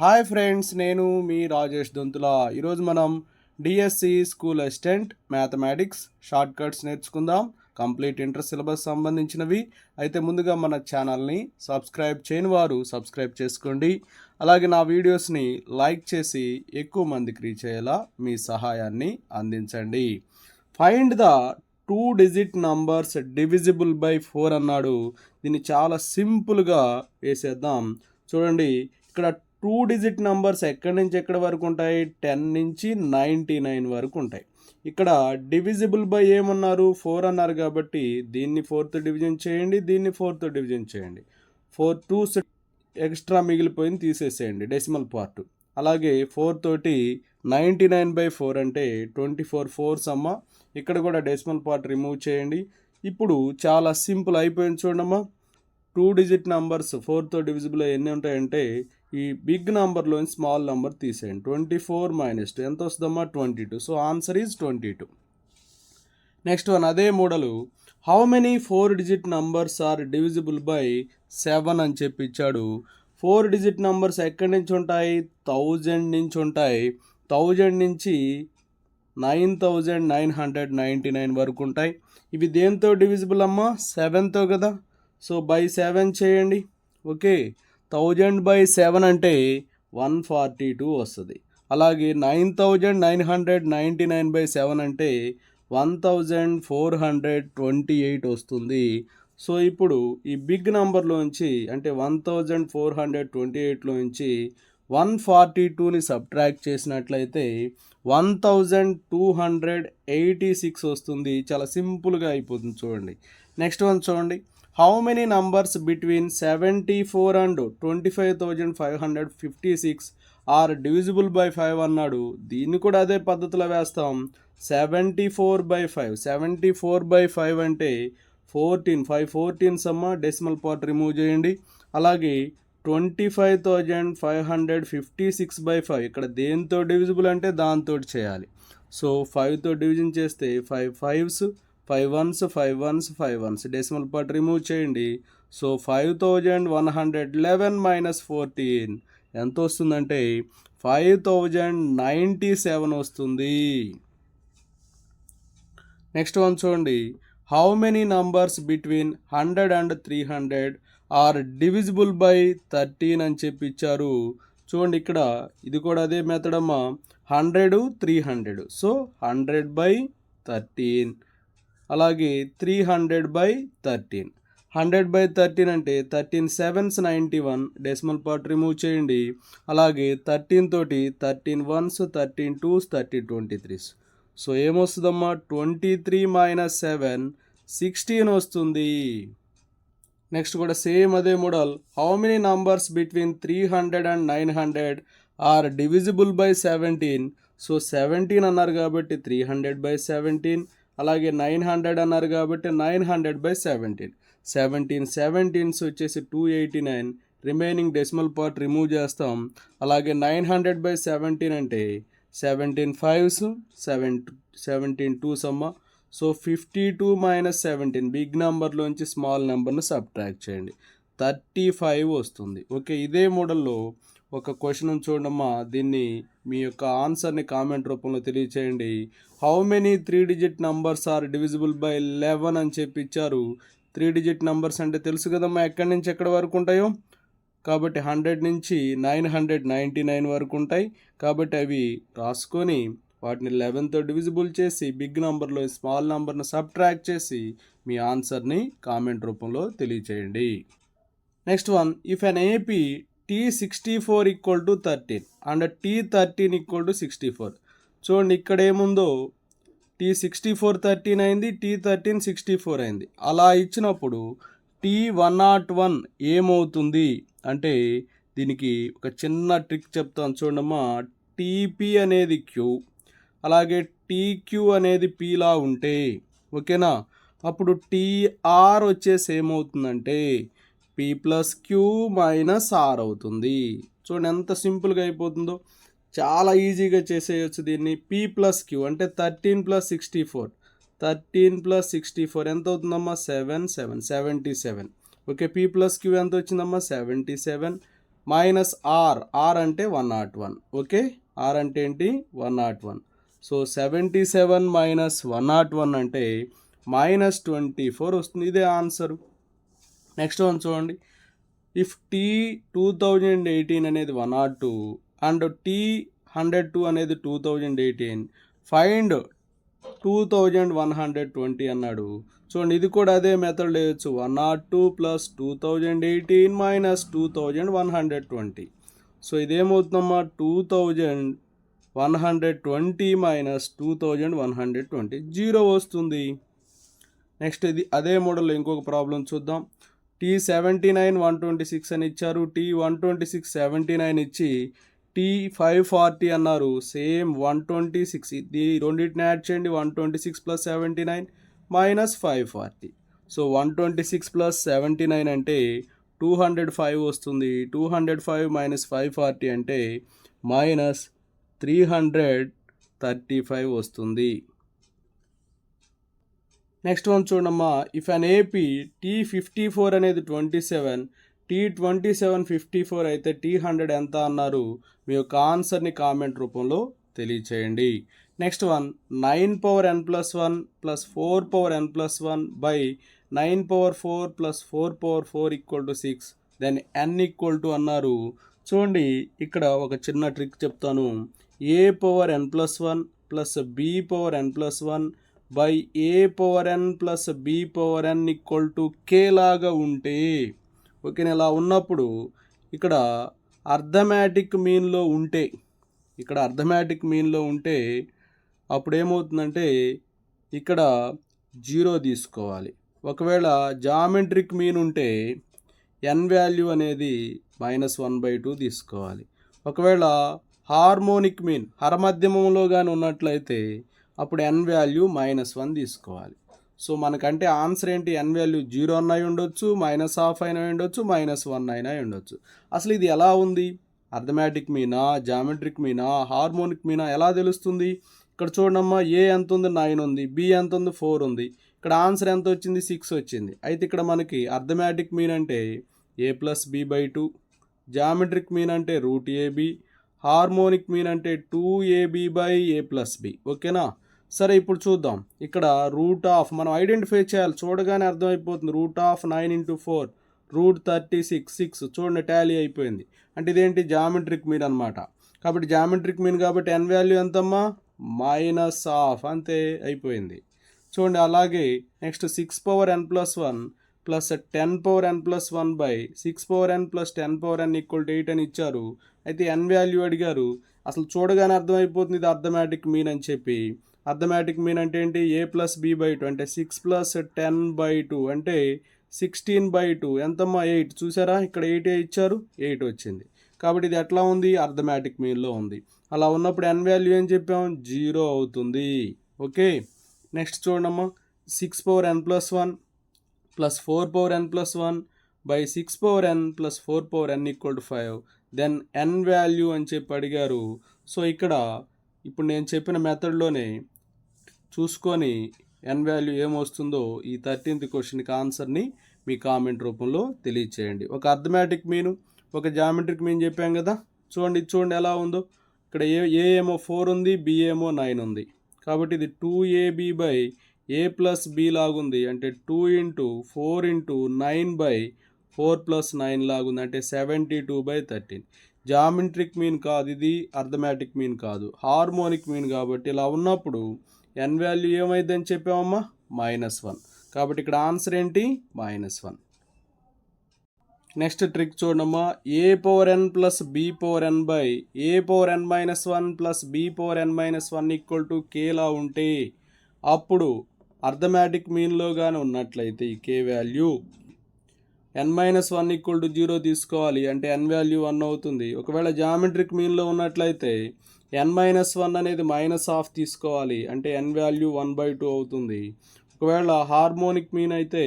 Hi friends, నేను మీ రాజేష్ దొంతుల. ఈరోజు మనం DSC school assistant mathematics short cuts నేర్చుకుందాం. కంప్లీట్ ఇంటర్ సిలబస్ సంబంధించినవి. అయితే ముందుగా మన ఛానల్ని సబ్స్క్రైబ్ చేయని వారు సబ్స్క్రైబ్ చేసుకోండి. అలాగే నా వీడియోస్ని లైక్ చేసి ఎక్కువ మందికి రీచ్ అయ్యేలా మీ సహాయాన్ని అందించండి. Find the 2 digit numbers divisible by 4 అన్నాడు. దీన్ని చాలా సింపుల్గా వేసేద్దాం. చూడండి, ఇక్కడ 2 డిజిట్ నంబర్స్ ఎక్కడి నుంచి ఎక్కడి వరకు ఉంటాయి? 10 నుంచి 99 వరకు ఉంటాయి. ఇక్కడ డివిజిబుల్ బై ఏమన్నారు? 4 అన్నారు కాబట్టి దీన్ని 4తో డివిజన్ చేయండి, దీన్ని 4తో డివిజన్ చేయండి. 4 2s ఎక్స్ట్రా మిగిలిపోయింది తీసేసేయండి, డెసిమల్ పార్ట్. అలాగే 4 తోటి 99/4 అంటే 24 4s అమ్మ. ఇక్కడ కూడా డెసిమల్ పార్ట్ రిమూవ్ చేయండి. ఇప్పుడు చాలా సింపుల్ అయిపోయింది చూడమ్మా. 2 డిజిట్ నంబర్స్ 4తో డివిజిబుల్ ఎన్ని ఉంటాయంటే ఈ బిగ్ నెంబర్లో స్మాల్ నెంబర్ తీసేయండి. 24 - 2 ఎంత వస్తుందమ్మా? 22. So answer is 22. Next one అదే model. How many 4 digit numbers are divisible by 7 అని చెప్పి ఇచ్చాడు. 4 డిజిట్ నంబర్స్ ఎక్కడి నుంచి ఉంటాయి? 1000 నుంచి ఉంటాయి. 1000 నుంచి 9999 వరకు ఉంటాయి. ఇవి దేంతో డివిజిబుల్ అమ్మా? 7తో కదా. సో బై 7 చేయండి. ఓకే, 1000/7 అంటే 142 వస్తుంది. అలాగే 9999/7 అంటే 1428 వస్తుంది. సో ఇప్పుడు ఈ బిగ్ నెంబర్లోంచి అంటే 1428లోంచి 142ని సబ్ట్రాక్ట్ చేసినట్లయితే 1286 వస్తుంది. చాలా సింపుల్గా అయిపోతుంది చూడండి. నెక్స్ట్ వన్ చూడండి. How many numbers between 74 and 25,556 are divisible by 5 అన్నాడు. దీన్ని కూడా అదే పద్ధతిలో వేస్తాం. 74/5 74/5 అంటే 14 5 14s అమ్మ. డెసిమల్ పార్ట్ రిమూవ్ చేయండి. అలాగే 25,556/5 ఇక్కడ దేంతో డివిజిబుల్ అంటే దాంతో చేయాలి. సో 5తో డివిజన్ చేస్తే 5 5s 5 1s 5 1s 5 1s decimal part remove చేయండి. సో 5111 - 14 ఎంత వస్తుందంటే 5097 వస్తుంది. నెక్స్ట్ వన్ చూడండి. How many numbers between 100 and 300 are divisible by 13 అని చెప్పి ఇచ్చారు. చూడండి, ఇక్కడ ఇది కూడా అదే మెథడ్ అమ్మా. 100 300 సో 100/13. అలాగే 300/13. 100/13 అంటే 13 7s 91 డెసిమల్ పార్ట్ రిమూవ్ చేయండి. అలాగే 13 తోటి 13 1s 13 2s 13 23s. సో ఏమొస్తుందమ్మా? 23 - 7 16 వస్తుంది. నెక్స్ట్ కూడా సేమ్ అదే model. How many numbers between 300 and 900 are divisible by 17. So 17 అన్నారు కాబట్టి 300/17. అలాగే 900 అన్నారు కాబట్టి 900/17. 17 17s వచ్చేసి 289. రిమైనింగ్ డెసిమల్ పార్ట్ రిమూవ్ చేస్తాం. అలాగే 900/17 అంటే 17 5s 17 2s అమ్మ. సో 52 - 17 బిగ్ నెంబర్లోంచి స్మాల్ నెంబర్ను సబ్ట్రాక్ట్ చేయండి. 35 వస్తుంది. ఓకే, ఇదే మోడల్లో ఒక క్వశ్చన్ చూడమ్మా. దీన్ని మీ యొక్క ఆన్సర్ని కామెంట్ రూపంలో తెలియచేయండి. How many 3 digit numbers are divisible by 11 అని చెప్పి ఇచ్చారు. 3 డిజిట్ నంబర్స్ అంటే తెలుసు కదమ్మా, ఎక్కడి నుంచి ఎక్కడి వరకు ఉంటాయో. కాబట్టి 100 నుంచి 999 వరకు ఉంటాయి. కాబట్టి అవి రాసుకొని వాటిని 11తో డివిజిబుల్ చేసి బిగ్ నెంబర్లో స్మాల్ నెంబర్ను సబ్ట్రాక్ట్ చేసి మీ ఆన్సర్ని కామెంట్ రూపంలో తెలియచేయండి. Next one. If an AP T64 = 13 and T13 = 64. చూడండి, ఇక్కడ ఏముందో T64 13 అయింది, T13 64 అయింది. అలా ఇచ్చినప్పుడు T101 ఏమవుతుంది అంటే దీనికి ఒక చిన్న ట్రిక్ చెప్తాను చూడమ్మా. టీపీ అనేది క్యూ, అలాగే టీక్యూ అనేది పీలా ఉంటే ఓకేనా, అప్పుడు టీఆర్ వచ్చేసి ఏమవుతుందంటే P+Q - R అవుతుంది. చూడండి ఎంత సింపుల్గా అయిపోతుందో. చాలా ఈజీగా చేసేయచ్చు దీన్ని. P+Q అంటే 13 + 64. 13 + 64 ఎంత అవుతుందమ్మా? 77 77. ఓకే, P+Q ఎంత వచ్చిందమ్మా? 77. మైనస్ ఆర్ అంటే 101. ఓకే, ఆర్ అంటే ఏంటి 101. సో 77 మైనస్ 101 అంటే -24 వస్తుంది. ఇదే ఆన్సరు. నెక్స్ట్ వన్ చూడండి. ఇఫ్ టీ 2018 అనేది 102 అండ్ టీ 102 అనేది 2018, ఫైండ్ 2120 అన్నాడు. చూడండి, ఇది కూడా అదే మెథడ్ వేయచ్చు. 102 ప్లస్ 2018 మైనస్ 2120. సో ఇదేమవుతుందమ్మా 2120 మైనస్ 2120 0 వస్తుంది. నెక్స్ట్ ఇది అదే మోడల్లో ఇంకొక ప్రాబ్లం చూద్దాం. టీ 79 126 అని ఇచ్చారు. టీ 126 79 ఇచ్చి టీ 540 అన్నారు. సేమ్ 126, ఇది రెండింటిని యాడ్ చేయండి. 126 ప్లస్ 79 మైనస్ 540. సో 126 ప్లస్ 79 అంటే 205 వస్తుంది. 205 మైనస్ 540 అంటే మైనస్ 335 వస్తుంది. నెక్స్ట్ వన్ చూడమ్మా. ఇఫ్ అన్ ఏపీ టీ 54 అనేది 27, టీ 27 54 అయితే టీ 100 ఎంత అన్నారు. మీ యొక్క ఆన్సర్ని కామెంట్ రూపంలో తెలియచేయండి. Next one 9 power n plus 1 plus 4 power n plus 1 by 9 power 4 plus 4 power 4 equal to 6, then n equal to అన్నారు. చూడండి, ఇక్కడ ఒక చిన్న ట్రిక్ చెప్తాను. ఏ పవర్ n ప్లస్ 1 ప్లస్ b power n plus 1 by a power n plus b power n equal to k లాగా ఉంటే, okay, ఇలా ఉన్నప్పుడు ఇక్కడ అర్థమెటిక్ మీన్లో ఉంటే, అప్పుడు ఏమవుతుందంటే ఇక్కడ 0 తీసుకోవాలి. ఒకవేళ జామెట్రిక్ మీన్ ఉంటే n వాల్యూ అనేది -1/2 తీసుకోవాలి. ఒకవేళ హార్మోనిక్ మీన్ హరమధ్యమంలో కానీ ఉన్నట్లయితే అప్పుడు n వాల్యూ -1 తీసుకోవాలి. సో మనకంటే ఆన్సర్ ఏంటి, n వాల్యూ 0 అన్న ఉండొచ్చు, -1/2 అయినా ఉండొచ్చు, -1 అయినా ఉండొచ్చు. అసలు ఇది ఎలా ఉంది, arithmetic Meena, geometric Meena, harmonic Meena ఎలా తెలుస్తుంది? ఇక్కడ చూడమ్మా, ఏ ఎంత ఉంది 9 ఉంది, బి ఎంత ఉంది 4 ఉంది. ఇక్కడ ఆన్సర్ ఎంత వచ్చింది 6 వచ్చింది. అయితే ఇక్కడ మనకి అర్థమెటిక్ మీన్ అంటే a+b/2, జామెట్రిక్ మీన్ అంటే √ab, హార్మోనిక్ మీన్ అంటే 2ab/a+b. ఓకేనా? సరే, ఇప్పుడు చూద్దాం. ఇక్కడ రూట్ ఆఫ్ మనం ఐడెంటిఫై చేయాలి. చూడగానే అర్థమైపోతుంది. √9 × 4 √36. చూడండి, టాలీ అయిపోయింది. అంటే ఇదేంటి, జామెట్రిక్ మీన్ అనమాట. కాబట్టి జామెట్రిక్ మీన్ కాబట్టి n వాల్యూ ఎంతమ్మా, -1/2, అంతే, అయిపోయింది. చూడండి, అలాగే next 6 power n plus 1 plus 10 power n plus 1 by 6 power n plus 10 power n equal to 8 అని ఇచ్చారు. అయితే n వాల్యూ అడిగారు. అసలు చూడగానే అర్థమైపోతుంది ఇది అర్థమెటిక్ మీన్ అని చెప్పి. అర్థమెటిక్ మీన్ అంటే ఏంటి, a+b/2 అంటే 6 + 10/2 అంటే 16/2 ఎంతమ్మా 8. చూసారా, ఇక్కడ 8 ఇచ్చారు, 8 వచ్చింది. కాబట్టి ఇది ఎట్లా ఉంది, అర్థమెటిక్ మీన్లో ఉంది. అలా ఉన్నప్పుడు n వాల్యూ ఏం చెప్పాం, 0 అవుతుంది. ఓకే, నెక్స్ట్ చూడమ్మా. 6 power n plus 1 plus 4 power n plus 1 by 6 power n plus 4 power n equal to 5, then n value అని చెప్పి అడిగారు. సో ఇక్కడ ఇప్పుడు నేను చెప్పిన మెథడ్లోనే చూసుకొని n వాల్యూ ఏమొస్తుందో ఈ 13th క్వశ్చన్కి ఆన్సర్ని మీ కామెంట్ రూపంలో తెలియచేయండి. ఒక అర్థమెటిక్ మీను, ఒక జామెట్రిక్ మీన్ చెప్పాం కదా. చూడండి ఎలా ఉందో. ఇక్కడ ఏ ఏమో 4 ఉంది, బి ఏమో 9 ఉంది. కాబట్టి ఇది 2ab/a+b లాగుంది. అంటే 2 × 4 × 9/4+9 లాగుంది. అంటే 72/13. జామెట్రిక్ మీన్ కాదు ఇది, అర్థమెటిక్ మీన్ కాదు, హార్మోనిక్ మీన్. కాబట్టి ఇలా ఉన్నప్పుడు n వాల్యూ ఏమైందని చెప్పామమ్మా, -1. కాబట్టి ఇక్కడ ఆన్సర్ ఏంటి, -1. నెక్స్ట్ ట్రిక్ చూడమ్మా. a power n plus b power n by a power n -1 plus b power n -1 equal to k లా ఉంటే అప్పుడు అర్థమెటిక్ మీన్లో కానీ ఉన్నట్లయితే ఈ k value n-1 equal to 0 తీసుకోవాలి. అంటే n వాల్యూ 1 అవుతుంది. ఒకవేళ జామెట్రిక్ మీన్లో ఉన్నట్లయితే n-1 అనేది -1/2 తీసుకోవాలి. అంటే n వాల్యూ 1/2 అవుతుంది. ఒకవేళ హార్మోనిక్ మీన్ అయితే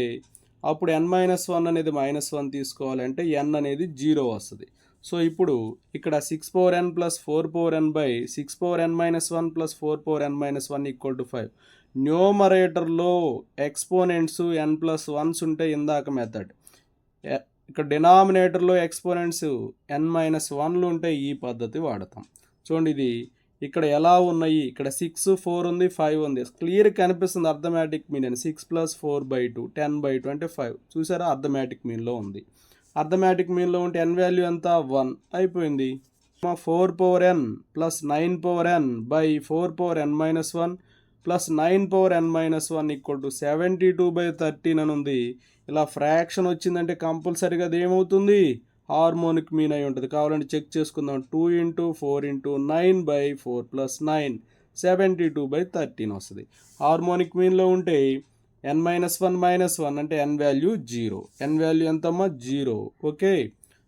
అప్పుడు n-1 అనేది -1 తీసుకోవాలి. అంటే n అనేది 0 వస్తుంది. సో ఇప్పుడు ఇక్కడ 6 power n plus 4 power n by 6 power n-1 plus 4 power n-1 equal to 5. న్యూమరేటర్లో ఎక్స్పోనెంట్స్ n+1s ఉంటే ఇందాక మెథడ్, ఇక్కడ డినామినేటర్లో ఎక్స్పోనెంట్స్ n-1లు ఉంటే ఈ పద్ధతి వాడతాం. చూడండి ఇది ఇక్కడ ఎలా ఉన్నాయి, ఇక్కడ 6 4 ఉంది 5 ఉంది, క్లియర్ కనిపిస్తుంది అర్థమెటిక్ మీన్ అని. 6 + 4/2 10/2 అంటే 5. చూసారా, అర్థమెటిక్ మీన్లో ఉంది. అర్థమెటిక్ మీన్లో ఉంటే n వాల్యూ ఎంత 1 అయిపోయింది. 4n + 9n / 4n-1 + 9n-1 = 72/13 అని ఉంది. ఇలా ఫ్రాక్షన్ వచ్చిందంటే కంపల్సరీగా అది ఏమవుతుంది, హార్మోనిక్ మీన్ అయి ఉంటుంది. కావాలంటే చెక్ చేసుకుందాం. 2 × 4 × 9/4 + 9 72/13 వస్తుంది. హార్మోనిక్ మీన్లో ఉంటే n-1 అంటే n వాల్యూ 0. n వాల్యూ ఎంతమ్మా 0. ఓకే,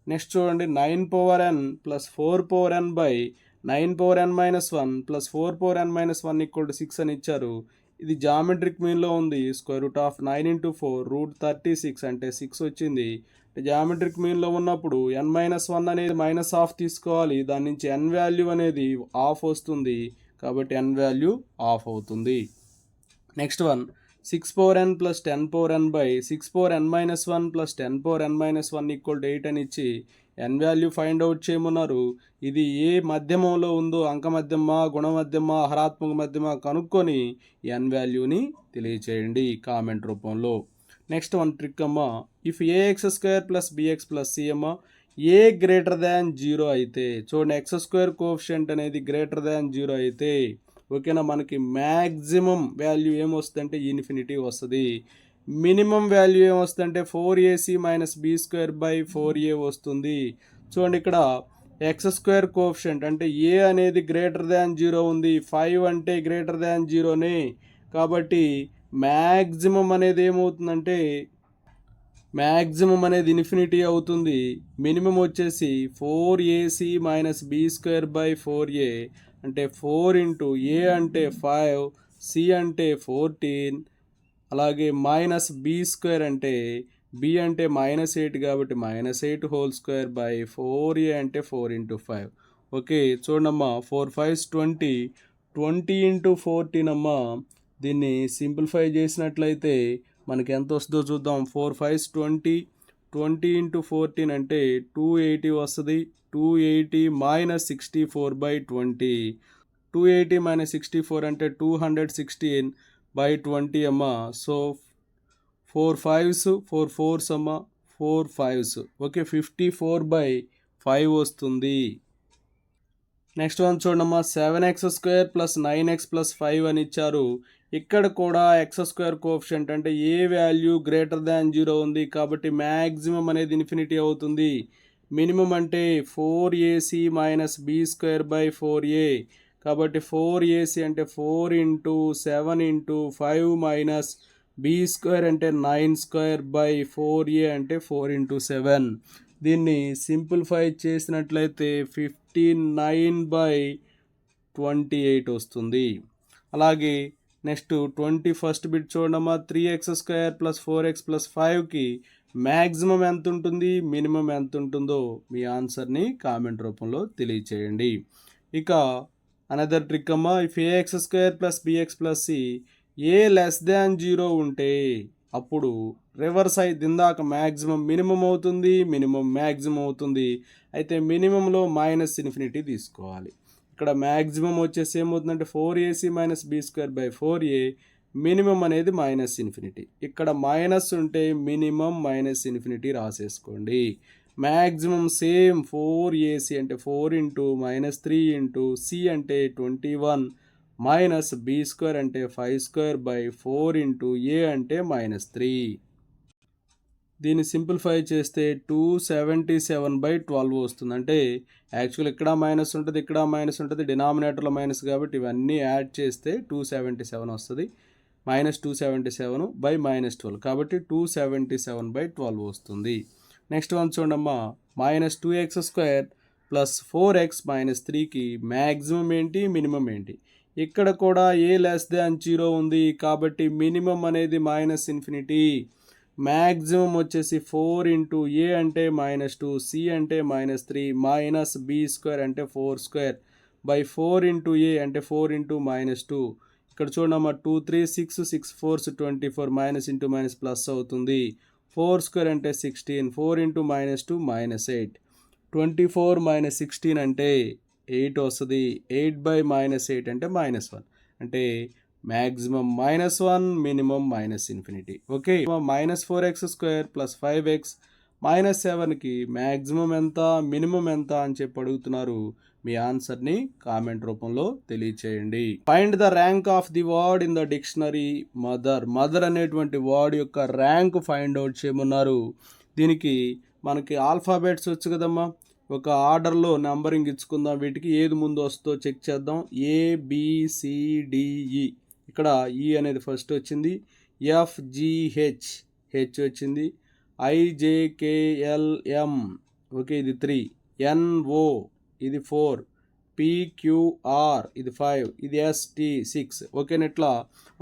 నెక్స్ట్ చూడండి 9n + 4n / 9n-1 + 4n-1 = 6 అని ఇచ్చారు. ఇది జామెట్రిక్ మీన్లో ఉంది. √9 × 4 √36 అంటే 6 వచ్చింది. జామెట్రిక్ మీన్లో ఉన్నప్పుడు n-1 అనేది -1/2 తీసుకోవాలి. దాని నుంచి n వాల్యూ అనేది 1/2 వస్తుంది. కాబట్టి n వాల్యూ 1/2 అవుతుంది. Next one 6n + 10n / 6n-1 + 10n-1 = 8 అని ఇచ్చి n వాల్యూ ఫైండ్ అవుట్ చేయమన్నారు. ఇది ఏ మధ్యమంలో ఉందో, అంక మధ్యమా, గుణ మధ్యమా, హరాత్మక మధ్యమా కనుక్కొని n వాల్యూని తెలియచేయండి కామెంట్ రూపంలో. నెక్స్ట్ వన్ ట్రిక్ అమ్మా, ఇఫ్ ax² + bx + c అమ్మా ఏ గ్రేటర్ దాన్ 0 అయితే, చూడండి x² కోఎఫిషియంట్ అనేది గ్రేటర్ దాన్ 0 అయితే ఓకేనా, మనకి మ్యాక్సిమం వాల్యూ ఏమొస్తుందంటే ఇన్ఫినిటీ వస్తుంది. మినిమం వాల్యూ ఏమొస్తుందంటే 4ac - b²/4a వస్తుంది. చూడండి ఇక్కడ x² కోఎఫిషియంట్ అంటే ఏ అనేది గ్రేటర్ దాన్ 0 ఉంది, 5 అంటే గ్రేటర్ దాన్ 0నే. కాబట్టి మ్యాక్సిమం అనేది ఏమవుతుందంటే ఇన్ఫినిటీ అవుతుంది. మినిమం వచ్చేసి 4ac - b²/4a అంటే 4 × a అంటే 5, c అంటే 14, అలాగే -b² అంటే b అంటే -8 కాబట్టి -8² / 4a అంటే 4 × 5. ఓకే, చూడమ్మా 4 5s 20 20 × 14 అమ్మా. దీన్ని సింప్లిఫై చేసినట్లయితే మనకి ఎంత వస్తుందో చూద్దాం. 4 5s 20 20 × 14 అంటే 280 వస్తుంది. 280 - 64/20 280 - 64 అంటే 216/20 అమ్మా. సో 4 5s 4 4s అమ్మా, 4 5s ఓకే 54/5 వస్తుంది. నెక్స్ట్ వన్ చూడమ్మా 7x² + 9x + 5 అని ఇచ్చారు. ఇక్కడ కూడా x² కోఎఫిషియంట్ అంటే ఏ వాల్యూ గ్రేటర్ దాన్ 0 ఉంది కాబట్టి మ్యాక్సిమం అనేది ఇన్ఫినిటీ అవుతుంది. మినిమం అంటే 4ac - b²/4a కాబట్టి 4ac అంటే 4 × 7 × 5 - b² అంటే 9² / 4a అంటే 4 × 7. దీన్ని సింప్లిఫై చేసినట్లయితే 59/28 వస్తుంది. అలాగే నెక్స్ట్ 21st బిట్ చూడమ్మా 3x² + 4x + 5కి మ్యాక్సిమం ఎంత ఉంటుంది, మినిమం ఎంత ఉంటుందో మీ ఆన్సర్ని కామెంట్ రూపంలో తెలియచేయండి. ఇక అనదర్ ట్రిక్ అమ్మా, ఇఫ్ ax² + bx + c ఏ <0 ఉంటే అప్పుడు రివర్స్ అయితే ఇందాక మ్యాక్సిమం మినిమం అవుతుంది, మినిమం మ్యాక్సిమం అవుతుంది. అయితే మినిమంలో -ఇన్ఫినిటీ తీసుకోవాలి. ఇక్కడ మ్యాక్సిమం వచ్చేసి ఏమవుతుందంటే 4ac - b²/4a, మినిమం అనేది -ఇన్ఫినిటీ. ఇక్కడ మైనస్ ఉంటే మినిమం -ఇన్ఫినిటీ రాసేసుకోండి. మ్యాక్సిమం సేమ్ 4ac అంటే 4 × -3 × c అంటే 21 -b² అంటే 5² / 4 × a అంటే -3. దీన్ని సింప్లిఫై చేస్తే 277/12 వస్తుంది. అంటే యాక్చువల్ ఇక్కడ మైనస్ ఉంటుంది, ఇక్కడ మైనస్ ఉంటుంది, డినామినేటర్లో మైనస్ కాబట్టి ఇవన్నీ యాడ్ చేస్తే 277 వస్తుంది. -277/-12 కాబట్టి 277/12 వస్తుంది. నెక్స్ట్ వన్ చూడమ్మా -2x² + 4x - 3కి మ్యాక్సిమం ఏంటి, మినిమం ఏంటి. ఇక్కడ కూడా ఏ <0 ఉంది కాబట్టి మినిమం అనేది -ఇన్ఫినిటీ. మ్యాక్సిమం వచ్చేసి 4 × a అంటే -2, c అంటే -3, -b² అంటే 4² /4 × a అంటే 4 × -2. ఇక్కడ చూడమ్మా 2 3 6 6 4s 24 - × - ప్లస్ అవుతుంది. 4 స్క్వేర్ అంటే 16, 4 ఇంటూ -2 -8, 24 - 16 అంటే 8 వస్తుంది. 8/-8 అంటే -1, అంటే maximum -1, minimum -∞. Okay, -4x² + 5x -7కి మ్యాక్సిమం ఎంత, మినిమం ఎంత అని చెప్పి అడుగుతున్నారు. మీ ఆన్సర్ని కామెంట్ రూపంలో తెలియచేయండి. Find the rank of the word in the dictionary mother. Mother అనేటువంటి వర్డ్ యొక్క ర్యాంక్ ఫైండ్ అవుట్ చేయమన్నారు. దీనికి మనకి ఆల్ఫాబెట్స్ వచ్చు కదమ్మా, ఒక ఆర్డర్లో నెంబరింగ్ ఇచ్చుకుందాం. వీటికి ఏది ముందు వస్తుందో చెక్ చేద్దాం. ABCDE, ఇక్కడ ఈ అనేది ఫస్ట్ వచ్చింది. FGH, హెచ్ వచ్చింది. IJKLM, ఓకే ఇది 3. NO, ఇది 4. PQR, ఇది 5. ఇది ST 6. ఓకేనా, ఇట్లా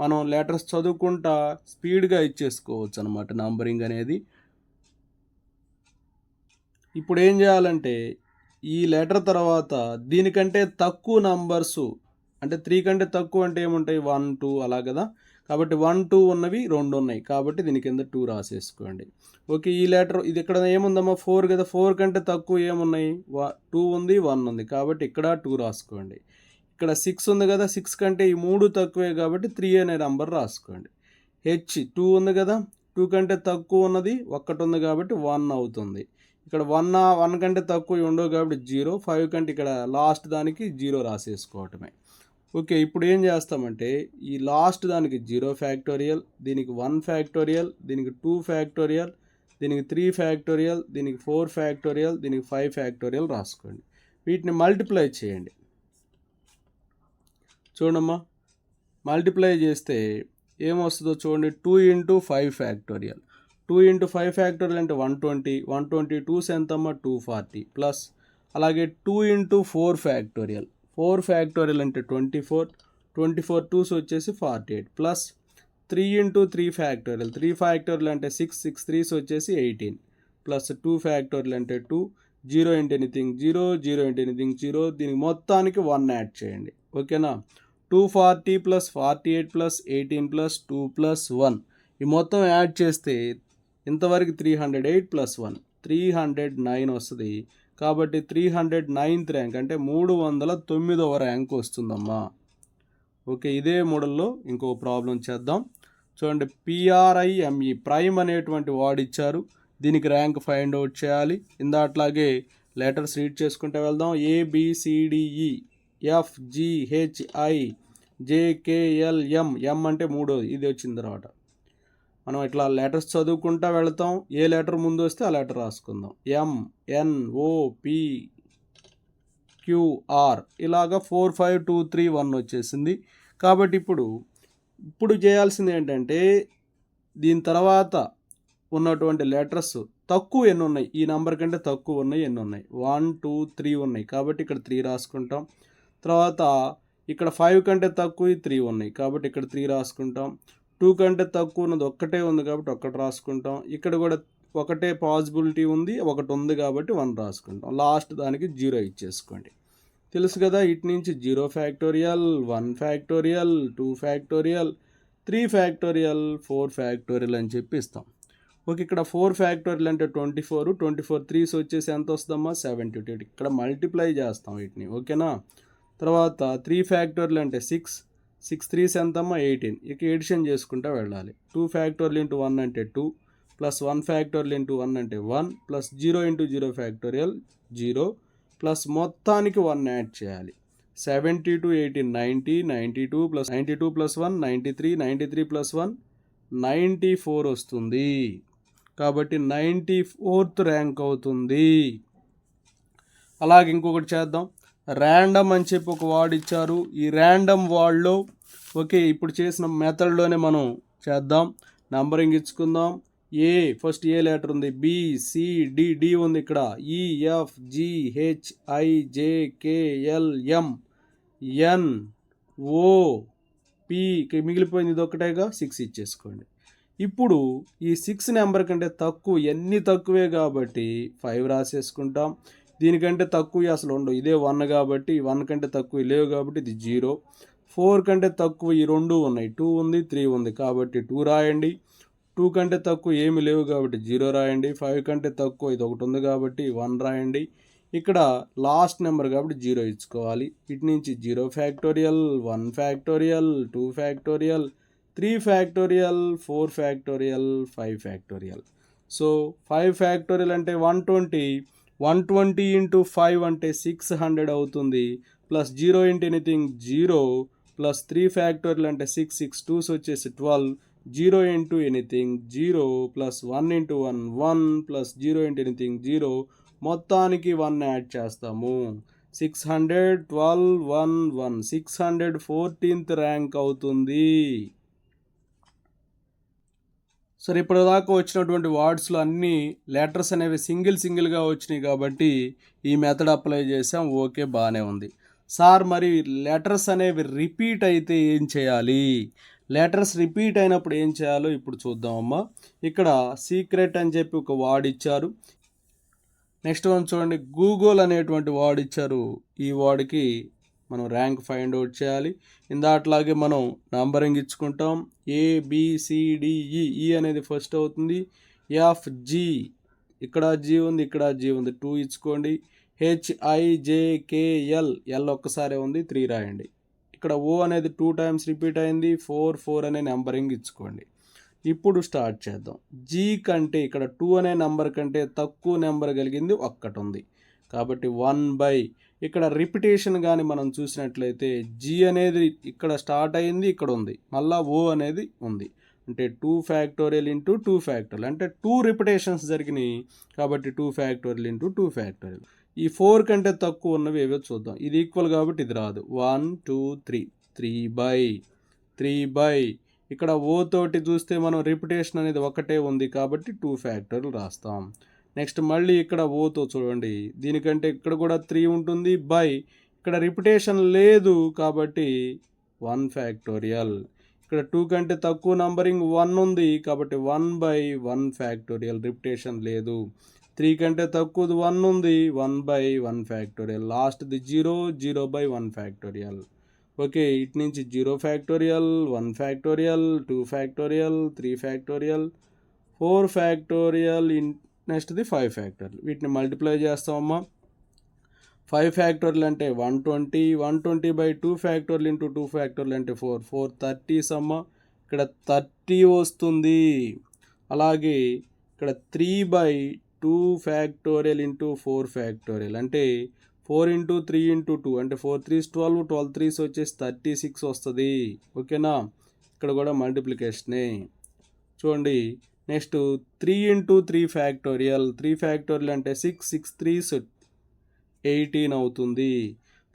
మనం లెటర్స్ చదువుకుంటా స్పీడ్గా ఇచ్చేసుకోవచ్చు అనమాట నంబరింగ్ అనేది. ఇప్పుడు ఏం చేయాలంటే ఈ లెటర్ తర్వాత దీనికంటే తక్కువ నంబర్సు, అంటే 3 కంటే తక్కువ అంటే ఏముంటాయి, 1 2 అలా కదా. కాబట్టి 1 2 ఉన్నవి 2 ఉన్నాయి, కాబట్టి దీని కింద 2 రాసేసుకోండి. ఓకే, ఈ లెటర్ ఇది ఇక్కడ ఏముందమ్మా, 4 కదా. 4 కంటే తక్కువ ఏమున్నాయి, 2 ఉంది, 1 ఉంది, కాబట్టి ఇక్కడ 2 రాసుకోండి. ఇక్కడ 6 ఉంది కదా, 6 కంటే ఈ 3 తక్కువే కాబట్టి 3 అనే నెంబర్ రాసుకోండి. హెచ్ 2 ఉంది కదా, 2 కంటే తక్కువ ఉన్నది 1 ఉంది కాబట్టి 1 అవుతుంది. ఇక్కడ 1 కంటే తక్కువ ఉండవు కాబట్టి 0. 5 కంటే ఇక్కడ లాస్ట్ దానికి 0 రాసేసుకోవటమే. ఓకే, ఇప్పుడు ఏం చేస్తామంటే ఈ లాస్ట్ దానికి 0 ఫ్యాక్టోరియల్, దీనికి 1 ఫ్యాక్టోరియల్, దీనికి 2 ఫ్యాక్టోరియల్, దీనికి 3 ఫ్యాక్టోరియల్, దీనికి 4 ఫ్యాక్టోరియల్, దీనికి 5 ఫ్యాక్టోరియల్ రాసుకోండి. వీటిని మల్టిప్లై చేయండి. చూడమ్మా, మల్టిప్లై చేస్తే ఏమొస్తుందో చూడండి. 2 × 5 ఫ్యాక్టోరియల్. 2 × 5 ఫ్యాక్టోరియల్ అంటే 120. 120 2s ఎంతమ్మా, 240 ప్లస్ అలాగే 2 × 4 ఫ్యాక్టోరియల్. 4 ఫ్యాక్టోరియల్ అంటే 24. 24 2s వచ్చేసి 48 ప్లస్ 3 × 3 ఫ్యాక్టోరియల్. 3 ఫ్యాక్టోరియల్ అంటే 6. 6 3s వచ్చేసి 18 ప్లస్ 2 ఫ్యాక్టోరియల్ అంటే 2. 0 × ఎనీథింగ్ 0, 0 × ఎనీథింగ్ 0. దీనికి మొత్తానికి 1 యాడ్ చేయండి. ఓకేనా, 240 + 48 + 18 + 2 + 1, ఈ మొత్తం యాడ్ చేస్తే ఇంతవరకు 308 + 1 309 వస్తుంది. కాబట్టి 309th ర్యాంక్ అంటే 309వ ర్యాంక్ వస్తుందమ్మా. ఓకే, ఇదే మోడల్లో ఇంకో ప్రాబ్లం చేద్దాం. చూడండి, PRIME, ప్రైమ్ అనేటువంటి వర్డ్ ఇచ్చారు. దీనికి ర్యాంక్ ఫైండ్ అవుట్ చేయాలి. ఇందాట్లాగే లెటర్స్ రీడ్ చేసుకుంటూ వెళ్దాం. ABCDE, FGHIJKLM, M అంటే 3, ఇది వచ్చిన తర్వాత మనం ఇట్లా లెటర్స్ చదువుకుంటూ వెళతాం. ఏ లెటర్ ముందు వస్తే ఆ లెటర్ రాసుకుందాం. MNOPQR, ఇలాగా 4 5 2 3 1 వచ్చేసింది. కాబట్టి ఇప్పుడు చేయాల్సింది ఏంటంటే దీని తర్వాత ఉన్నటువంటి లెటర్స్ తక్కువ ఎన్ని ఉన్నాయి, ఈ నెంబర్ కంటే తక్కువ ఉన్నాయి ఎన్ని ఉన్నాయి, 1 2 3 ఉన్నాయి, కాబట్టి ఇక్కడ 3 రాసుకుంటాం. తర్వాత ఇక్కడ 5 కంటే తక్కువ 3 ఉన్నాయి, కాబట్టి ఇక్కడ 3 రాసుకుంటాం. 2 కంటే తక్కువ ఉన్నది ఒక్కటే ఉంది కాబట్టి 1 రాసుకుంటాం. ఇక్కడ కూడా ఒకటే పాసిబిలిటీ ఉంది, 1 ఉంది కాబట్టి 1 రాసుకుంటాం. లాస్ట్ దానికి 0 ఇచ్చేసుకోండి. తెలుసు కదా, ఇటు నుంచి 0 factorial, 1 factorial, 2 factorial, 3 factorial, 4 factorial అని చెప్పి ఇస్తాం. ఓకే, ఇక్కడ 4 ఫ్యాక్టోరియల్ అంటే 24. 24 3s వచ్చేసి ఎంత వస్తుందమ్మా, 72. ఇక్కడ మల్టిప్లై చేస్తాం వీటిని. ఓకేనా, తర్వాత 3 ఫ్యాక్టోరియల్ అంటే 6. 6 3s ఎంతమ్మా, 18. ఇక ఎడిషన్ చేసుకుంటూ వెళ్ళాలి. 2 ఫ్యాక్టోరియల్ × 1 అంటే 2 ప్లస్ 1 ఫ్యాక్టోరియల్ × 1 అంటే 1 ప్లస్ 0 × 0 ఫ్యాక్టోరియల్ 0 ప్లస్ మొత్తానికి 1 యాడ్ చేయాలి. 72 18 90, 92 + 92 + 1 93, 93 + 1 94 వస్తుంది. కాబట్టి 94th ర్యాంక్ అవుతుంది. అలాగే ఇంకొకటి చేద్దాం. ర్యాండమ్ అని చెప్పి ఒక వర్డ్ ఇచ్చారు. ఈ ర్యాండమ్ వర్డ్లో ఓకే, ఇప్పుడు చేసిన మెథడ్లోనే మనం చేద్దాం. నంబరింగ్ ఇచ్చుకుందాం. ఫస్ట్ ఏ లెటర్ ఉంది, BCD, D ఉంది ఇక్కడ, EFGHIJKLM NOP, మిగిలిపోయింది ఇది ఒకటేగా, 6 ఇచ్చేసుకోండి. ఇప్పుడు ఈ 6 నెంబర్ కంటే తక్కువ ఎన్ని తక్కువే కాబట్టి 5 రాసేసుకుంటాం. దీనికంటే తక్కువ అసలు ఉండవు, ఇదే 1 కాబట్టి 1 కంటే తక్కువ లేవు కాబట్టి ఇది 0. 4 కంటే తక్కువ ఈ 2 ఉన్నాయి, 2 ఉంది 3 ఉంది కాబట్టి 2 రాయండి. 2 కంటే తక్కువ ఏమి లేవు కాబట్టి 0 రాయండి. 5 కంటే తక్కువ ఇది ఒకటి ఉంది కాబట్టి 1 రాయండి. ఇక్కడ లాస్ట్ నెంబర్ కాబట్టి 0 ఇచ్చుకోవాలి. ఇటు నుంచి 0 factorial, 1 factorial, 2 factorial, 3 factorial, 4 factorial, 5 factorial. So 5 factorial అంటే 120. 120 ఇంటూ 5 అంటే 600 అవుతుంది. Plus 0 into anything 0 plus 3 factorial అంటే 6, 6 2s వచ్చేసి 12. 0 into anything 0 plus 1 into 1 1 plus 0 into anything 0 మొత్తానికి 1 యాడ్ చేస్తాము. 612 1 1 614th ర్యాంక్ అవుతుంది. సరే, ఇప్పటిదాకా వచ్చినటువంటి వర్డ్స్లో అన్ని లెటర్స్ అనేవి సింగిల్గా వచ్చినాయి కాబట్టి ఈ మెథడ్ అప్లై చేసాం. ఓకే, బాగానే ఉంది సార్. మరి లెటర్స్ అనేవి రిపీట్ అయితే ఏం చేయాలి? లెటర్స్ రిపీట్ అయినప్పుడు ఏం చేయాలో ఇప్పుడు చూద్దామమ్మా. ఇక్కడ సీక్రెట్ అని చెప్పి ఒక వర్డ్ ఇచ్చారు. నెక్స్ట్ వన్ చూడండి, గూగుల్ అనేటువంటి వర్డ్ ఇచ్చారు. ఈ వర్డ్కి మనం ర్యాంక్ ఫైండ్ అవుట్ చేయాలి. ఇందాట్లాగే మనం నంబరింగ్ ఇచ్చుకుంటాం. ABCDE, ఈ అనేది ఫస్ట్ అవుతుంది. FG, ఇక్కడ G ఉంది, ఇక్కడ G ఉంది, 2 ఇచ్చుకోండి. HIJKL, L ఒక్కసారే ఉంది, 3 రాయండి. ఇక్కడ O అనేది 2 టైమ్స్ రిపీట్ అయింది. 4 అనే నెంబరింగ్ ఇచ్చుకోండి. ఇప్పుడు స్టార్ట్ చేద్దాం. G కంటే ఇక్కడ 2 అనే నెంబర్ కంటే తక్కువ నెంబర్ కలిగింది ఒక్కటి ఉంది కాబట్టి 1/. ఇక్కడ రిపిటేషన్ కానీ మనం చూసినట్లయితే G అనేది ఇక్కడ స్టార్ట్ అయింది, ఇక్కడ ఉంది, మళ్ళీ O అనేది ఉంది. అంటే 2 ఫ్యాక్టోరియల్ ఇంటూ 2 ఫ్యాక్టోరియల్ అంటే 2 రిపిటేషన్స్ జరిగినాయి కాబట్టి 2 ఫ్యాక్టోరియల్ ఇంటూ 2 ఫ్యాక్టోరియల్. ఈ 4 కంటే తక్కువ ఉన్నవి ఏవో చూద్దాం. ఇది ఈక్వల్ కాబట్టి ఇది రాదు. 1 2 3 3/. ఇక్కడ O తోటి చూస్తే మనం రిపిటేషన్ అనేది ఒకటే ఉంది కాబట్టి 2 ఫ్యాక్టోరియల్ రాస్తాం. నెక్స్ట్ మళ్ళీ ఇక్కడ ఓతో చూడండి, దీనికంటే ఇక్కడ కూడా 3 ఉంటుంది. బై, ఇక్కడ రిపిటేషన్ లేదు కాబట్టి 1 ఫ్యాక్టోరియల్. ఇక్కడ 2 కంటే తక్కువ నంబరింగ్ 1 ఉంది కాబట్టి 1/1 ఫ్యాక్టోరియల్, రిపిటేషన్ లేదు. 3 కంటే తక్కువది 1 ఉంది, 1/1 ఫ్యాక్టోరియల్. లాస్ట్ది 0/1 ఫ్యాక్టోరియల్. ఓకే, ఇటు నుంచి 0 factorial, 1 factorial, 2 factorial, 3 factorial, 4 factorial, నెక్స్ట్ది 5 ఫ్యాక్టోరియల్. వీటిని మల్టిప్లై చేస్తామమ్మా. 5 ఫ్యాక్టోరియల్ అంటే 120. 120/2 ఫ్యాక్టోరియల్ ఇంటూ 2 ఫ్యాక్టోరియల్ అంటే 4 30s అమ్మా. ఇక్కడ 30 వస్తుంది. అలాగే ఇక్కడ 3/2 ఫ్యాక్టోరియల్ ఇంటూ 4 ఫ్యాక్టోరియల్ అంటే 4 ఇంటూ 3 ఇంటూ 2 అంటే 4 3s 12, 12 3s వచ్చేసి 36 వస్తుంది. ఓకేనా, ఇక్కడ కూడా మల్టిప్లికేషనే చూడండి. Next 3 into 3 factorial. 3 ఫ్యాక్టోరియల్ అంటే 6 6 3s 18 అవుతుంది.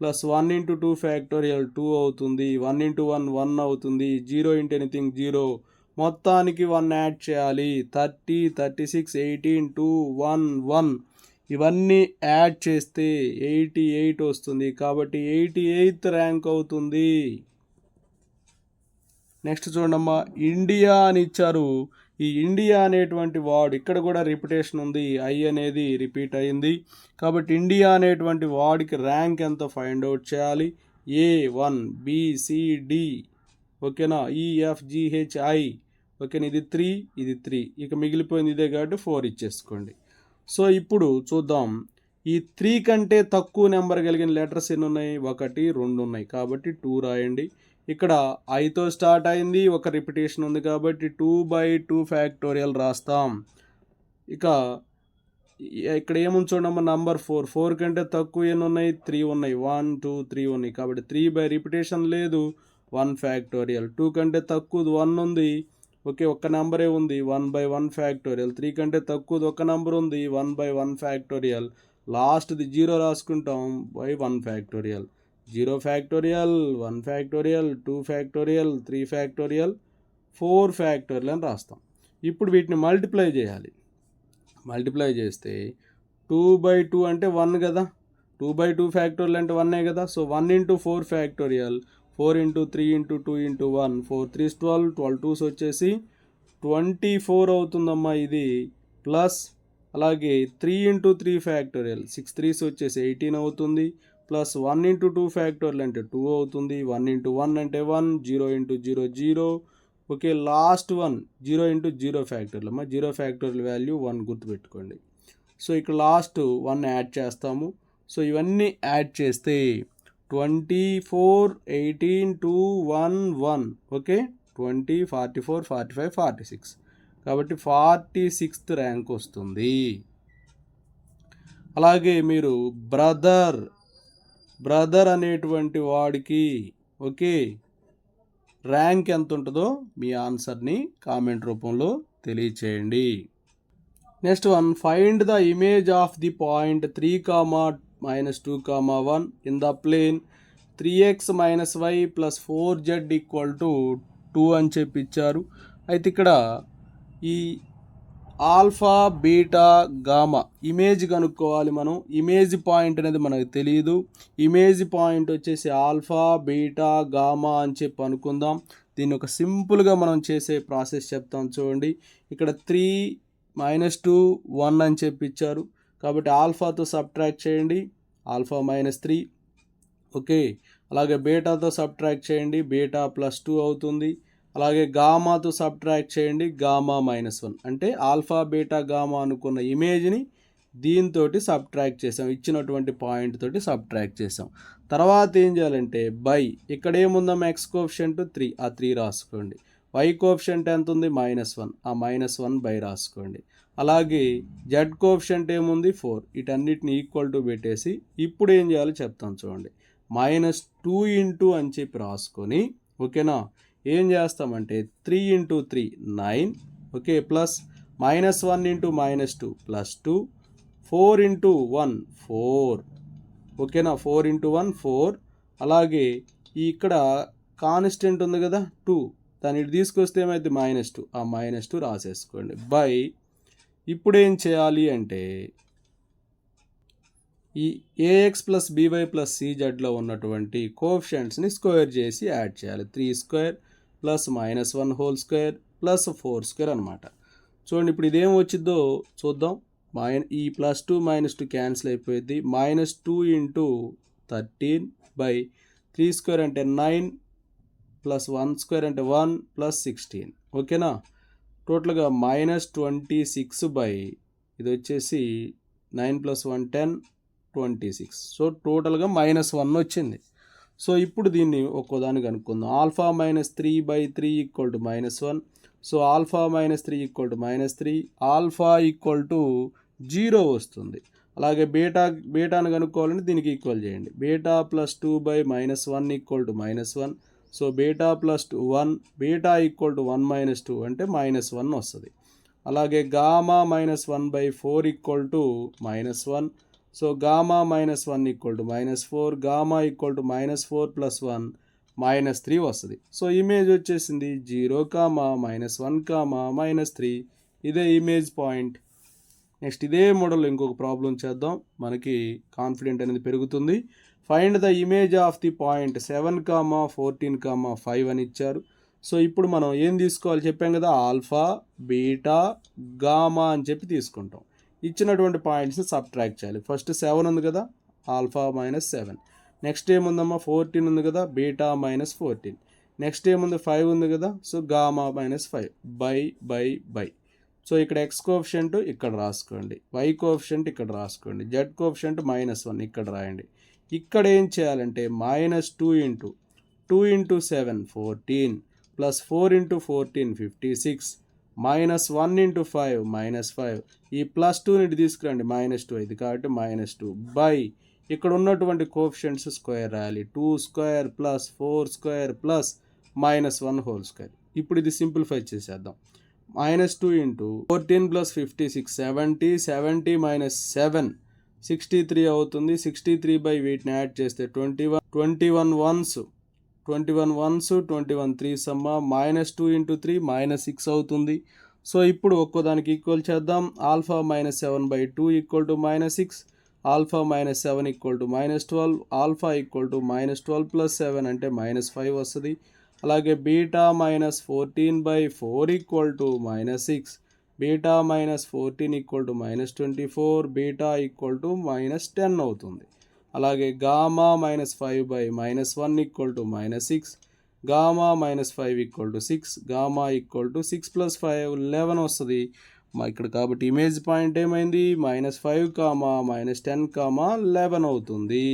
ప్లస్ 1 ఇంటూ 2 ఫ్యాక్టోరియల్ 2 అవుతుంది. 1 ఇంటూ 1 1 అవుతుంది. 0 ఇంటూ ఎనీథింగ్ 0. మొత్తానికి 1 యాడ్ చేయాలి. 30 36 18 2 1 1 ఇవన్నీ యాడ్ చేస్తే 88 వస్తుంది కాబట్టి 88th ర్యాంక్ అవుతుంది. నెక్స్ట్ చూడమ్మా, ఇండియా అని ఇచ్చారు. ఈ ఇండియా అనేటువంటి వర్డ్ ఇక్కడ కూడా రిపిటేషన్ ఉంది. ఐ అనేది రిపీట్ అయింది కాబట్టి ఇండియా అనేటువంటి వర్డ్కి ర్యాంక్ ఎంత ఫైండ్ అవుట్ చేయాలి. A1 BCD, ఓకేనా, EFGHI, ఓకేనా, ఇది 3 ఇది 3, ఇక మిగిలిపోయింది ఇదే కాబట్టి 4 ఇచ్చేసుకోండి. సో ఇప్పుడు చూద్దాం, ఈ 3 కంటే తక్కువ నెంబర్ కలిగిన లెటర్స్ ఎన్ని ఉన్నాయి? 1 2 ఉన్నాయి కాబట్టి 2 రాయండి. ఇక్కడ ఐతో స్టార్ట్ అయింది, ఒక రిపిటేషన్ ఉంది కాబట్టి 2/2 ఫ్యాక్టోరియల్ రాస్తాం. ఇక ఇక్కడ ఏముంది చూడమ్మా, నంబర్ 4 కంటే తక్కువ ఎన్ని ఉన్నాయి? 3 ఉన్నాయి. 1 2 3 ఉన్నాయి కాబట్టి 3 రిపిటేషన్ లేదు, 1 ఫ్యాక్టోరియల్. 2 కంటే తక్కువది 1 ఉంది, ఓకే, ఒక్క నెంబరే ఉంది, 1/1 ఫ్యాక్టోరియల్. 3 కంటే తక్కువది ఒక నెంబర్ ఉంది, 1/1 ఫ్యాక్టోరియల్. లాస్ట్ది 0 రాసుకుంటాం, by 1 factorial. 0 factorial, 1 factorial, 2 factorial, 3 factorial, 4 factorial అని రాస్తాం. ఇప్పుడు వీటిని మల్టిప్లై చేయాలి. మల్టిప్లై చేస్తే 2/2 అంటే 1 కదా, 2/2 ఫ్యాక్టోరియల్ అంటే 1 కదా. So 1 into 4 factorial, 4 into 3 into 2 into 1, 4 3s 12, 12 2s వచ్చేసి 24 అవుతుందమ్మా ఇది. ప్లస్ అలాగే 3 ఇంటూ 3 ఫ్యాక్టోరియల్, 6 3s వచ్చేసి 18 అవుతుంది. ప్లస్ 1 ఇంటూ 2 ఫ్యాక్టోరియల్ అంటే 2 అవుతుంది. 1 ఇంటూ 1 అంటే 1, 0 into 0 0, okay, last one 0 into 0 factorial అమ్మా, 0 ఫ్యాక్టోరియల్ వాల్యూ 1 గుర్తుపెట్టుకోండి. సో ఇక్కడ లాస్ట్ 1 యాడ్ చేస్తాము. సో ఇవన్నీ యాడ్ చేస్తే 24, 18, 2, 1, 1 ఓకే 20, 44, 45, 46 కాబట్టి 46th ర్యాంక్ వస్తుంది. అలాగే మీరు బ్రదర్ అనేటువంటి వాడికి ఓకే ర్యాంక్ ఎంత ఉంటుందో మీ ఆన్సర్ని కామెంట్ రూపంలో తెలియచేయండి. Next one, find the image of the point 3, -2, 1 in the plane 3x - y + 4z = 2 అని చెప్పి ఇచ్చారు. అయితే ఇక్కడ ఈ ఆల్ఫా, బీటా, గామా ఇమేజ్ కనుక్కోవాలి. మనం ఇమేజ్ పాయింట్ అనేది మనకు తెలియదు. ఇమేజ్ పాయింట్ వచ్చేసి ఆల్ఫా, బీటా, గామా అని చెప్పి అనుకుందాం. దీన్ని ఒక సింపుల్గా మనం చేసే ప్రాసెస్ చెప్తాం చూడండి. ఇక్కడ 3, -2, 1 అని చెప్పి ఇచ్చారు కాబట్టి ఆల్ఫాతో సబ్ట్రాక్ట్ చేయండి, ఆల్ఫా -3 ఓకే. అలాగే బీటాతో సబ్ట్రాక్ట్ చేయండి, బీటా +2 అవుతుంది. అలాగే గామాతో సబ్ట్రాక్ట్ చేయండి, గామా -1 అంటే ఆల్ఫా, బీటా, గామా అనుకున్న ఇమేజ్ని దీంతో సబ్ట్రాక్ట్ చేసాం, ఇచ్చినటువంటి పాయింట్ తోటి సబ్ట్రాక్ట్ చేసాం. తర్వాత ఏం చేయాలంటే బై, ఇక్కడ ఏముందాం ఎక్స్ కోఎఫిషియంట్ 3, ఆ 3 రాసుకోండి. వై కోఎఫిషియంట్ ఎంత ఉంది -1, ఆ -1 బై రాసుకోండి. అలాగే జెడ్ కోఎఫిషియంట్ ఏముంది 4, వీటన్నిటిని ఈక్వల్ టు పెట్టేసి ఇప్పుడు ఏం చేయాలో చెప్తాను చూడండి. -2 ఇంటూ అని చెప్పి రాసుకొని ఓకేనా ఏం చేస్తామంటే 3 into 3 9 okay plus -1 into -2 +2 4 into 1 4 ఓకేనా 4 ఇంటూ 1 4. అలాగే ఇక్కడ కాన్స్టెంట్ ఉంది కదా 2, దాన్ని ఇటు తీసుకొస్తే ఏమైతే -2, ఆ -2 రాసేసుకోండి బై. ఇప్పుడు ఏం చేయాలి అంటే ఈ ఏఎక్స్ ప్లస్ బీవై ప్లస్ సిజెడ్లో ఉన్నటువంటి కోఎఫిషియంట్స్ని స్క్వేర్ చేసి యాడ్ చేయాలి. 3² + -1² + 4² అనమాట. చూడండి ఇప్పుడు ఇదేం వచ్చిందో చూద్దాం. ఈ +2 -2 క్యాన్సిల్ అయిపోయింది. -2 ఇంటూ 13 బై 3² అంటే 9 + 1² అంటే 1 + 16 ఓకేనా. టోటల్గా -26 బై ఇది వచ్చేసి 9 + 1 10 26. సో టోటల్గా -1 వచ్చింది. సో ఇప్పుడు దీన్ని ఒక్కోదాన్ని కనుక్కుందాం. ఆల్ఫా -3/3 = -1. సో ఆల్ఫా -3 = -3, ఆల్ఫా = 0 వస్తుంది. అలాగే బీటాను కనుక్కోవాలంటే దీనికి ఈక్వల్ చేయండి. బీటా +2 / -1 = -1. సో బీటా +2 1, బీటా = 1 - 2 అంటే -1 వస్తుంది. అలాగే గామా -1/4 = -1. సో గామా -1 = -4, గామా = -4 + 1 -3 వస్తుంది. సో ఇమేజ్ వచ్చేసింది 0, -1, -3. ఇదే ఇమేజ్ పాయింట్. నెక్స్ట్ ఇదే మోడల్ ఇంకొక ప్రాబ్లం చేద్దాం, మనకి కాన్ఫిడెంట్ అనేది పెరుగుతుంది. Find the image of the point 7, 14, 5 అని ఇచ్చారు. సో ఇప్పుడు మనం ఏం తీసుకోవాలి చెప్పాం కదా, ఆల్ఫా, బీటా, గామా అని చెప్పి తీసుకుంటాం. ఇచ్చినటువంటి పాయింట్స్ని సబ్ట్రాక్ట్ చేయాలి. ఫస్ట్ 7 ఉంది కదా, ఆల్ఫా -7. నెక్స్ట్ ఏముందమ్మా 14 ఉంది కదా, బీటా -14. నెక్స్ట్ ఏముంది 5 ఉంది కదా, సో గామా -5 బై. సో ఇక్కడ ఎక్స్ కోఎఫిషియంట్ ఇక్కడ రాసుకోండి, వై కోఎఫిషియంట్ ఇక్కడ రాసుకోండి, జెడ్ కోఎఫిషియంట్ -1 ఇక్కడ రాయండి. ఇక్కడ ఏం చేయాలంటే -2 ఇంటూ 2 ఇంటూ 7 14 + 4 ఇంటూ 14 56 -1 ఇంటూ 5 -5. ఈ +2ని ఇటు తీసుకురండి, -2 ఇది కాబట్టి -2 బై ఇక్కడ ఉన్నటువంటి కోఎఫిషియంట్స్ స్క్వేర్ రాయాలి. 2² + 4² + -1². ఇప్పుడు ఇది సింప్లిఫై చేసేద్దాం. -2 ఇంటూ 14 + 56 70, 70 - 7 63 అవుతుంది. 63 బై వీటిని యాడ్ చేస్తే 21 ones 21 3s అమ్మ -2 ఇంటూ 3 -6 అవుతుంది. సో ఇప్పుడు ఒక్కోదానికి ఈక్వల్ చేద్దాం. ఆల్ఫా -7/2 = -6, ఆల్ఫా -7 = -12, ఆల్ఫా = -12 + 7 అంటే -5 వస్తుంది. అలాగే బీటా -14/4 = -6, బీటా -14 = -24, బీటా = -10 అవుతుంది. అలాగే గామా -5/-1 = -6, గామా -5 = 6, గామా = 6 + 5 11 వస్తుంది ఇక్కడ. కాబట్టి ఇమేజ్ పాయింట్ ఏమైంది -5, -10, -11 అవుతుంది.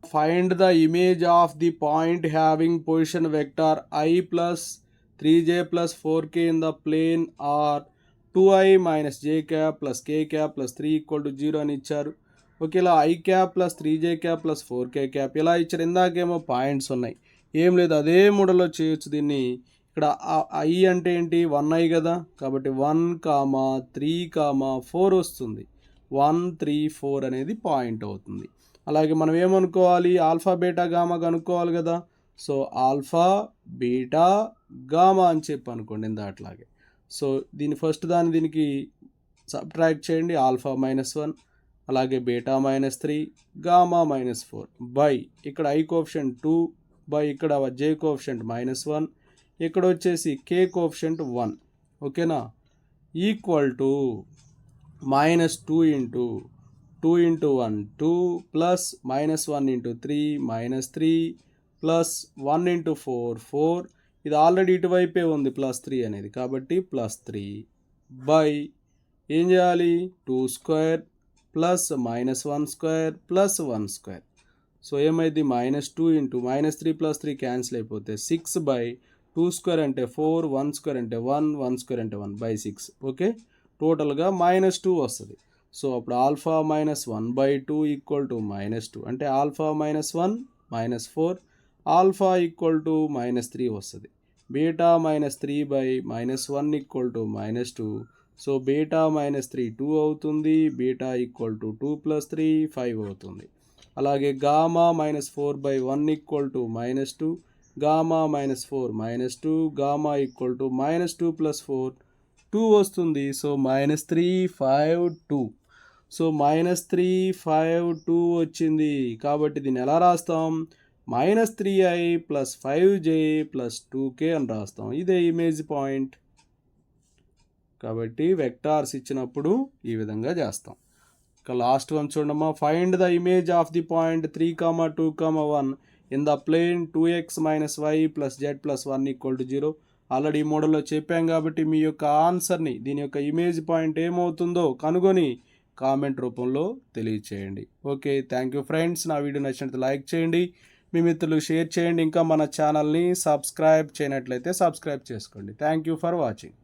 Find the image of the point having position vector I + 3j + 4k in the plane r 2i - j + k + 3 = 0 అని ఇచ్చారు. ఓకే, ఇలా i + 3j + 4k ఇలా ఇచ్చారు. ఇందాకేమో పాయింట్స్ ఉన్నాయి, ఏం లేదు, అదే మోడల్లో చేయొచ్చు దీన్ని. ఇక్కడ i అంటే ఏంటి 1i కదా, కాబట్టి 1, 3, 4 వస్తుంది. 1, 3, 4 అనేది పాయింట్ అవుతుంది. అలాగే మనం ఏమనుకోవాలి, ఆల్ఫా బీటా గామా కనుక్కోవాలి కదా. సో ఆల్ఫా బీటా గామా అని చెప్పి అనుకోండి ఇందాట్లాగే. సో దీనికి సబ్ట్రాక్ట్ చేయండి. ఆల్ఫా -1, అలాగే బీటా -3, గామా -4 బై ఇక్కడ i కోఎఫిషియంట్ 2 బై ఇక్కడ j కోఎఫిషియంట్ -1, ఇక్కడ వచ్చేసి k కోఎఫిషియంట్ 1. ఓకేనా, ఈక్వల్ టు -2 × 2 × 1 2 ప్లస్ -1 × 3 -3 ప్లస్ 1 × 4 4. ఇది ఆల్రెడీ ఇటువైపే ఉంది +3 అనేది, కాబట్టి +3 బై ఏం చేయాలి 2² ప్లస్ -1² ప్లస్ 1². సో ఏమైంది -2 × -3 + 3 క్యాన్సిల్ అయిపోతే 6 బై 2² అంటే 4, 1² అంటే 1, 1² అంటే 1 బై 6. ఓకే, టోటల్గా -2 వస్తుంది. సో అప్పుడు ఆల్ఫా -1/2 = -2 అంటే ఆల్ఫా -1 -4, ఆల్ఫా = -3 వస్తుంది. బీటా -3/-1 = -2. సో బీటా -3 2 అవుతుంది, బీటా = 2 + 3 5 అవుతుంది. అలాగే గామా -4/1 = -2, గామా -4 -2, గామా = -2 + 4 2 వస్తుంది. సో -3 5 2. సో -3 5 2 వచ్చింది. కాబట్టి దీన్ని ఎలా రాస్తాం, -3i + 5j + 2k అని రాస్తాం. ఇదే ఇమేజ్ పాయింట్. కాబట్టి వెక్టార్స్ ఇచ్చినప్పుడు ఈ విధంగా చేస్తాం. ఇక లాస్ట్ వన్ చూడమ్మా. Find the image of the point 3, 2, 1 in the plane 2x - y + z + 1 = 0. Already ఈ మోడల్లో చెప్పాం కాబట్టి మీ యొక్క ఆన్సర్ని, దీని యొక్క ఇమేజ్ పాయింట్ ఏమవుతుందో కనుగొని కామెంట్ రూపంలో తెలియచేయండి. Okay, thank you friends. నా వీడియో నచ్చినట్లయితే లైక్ చేయండి, మీ మిత్రులు షేర్ చేయండి. ఇంకా మన ఛానల్ని సబ్స్క్రైబ్ చేయనట్లయితే సబ్స్క్రైబ్ చేసుకోండి. Thank you for watching.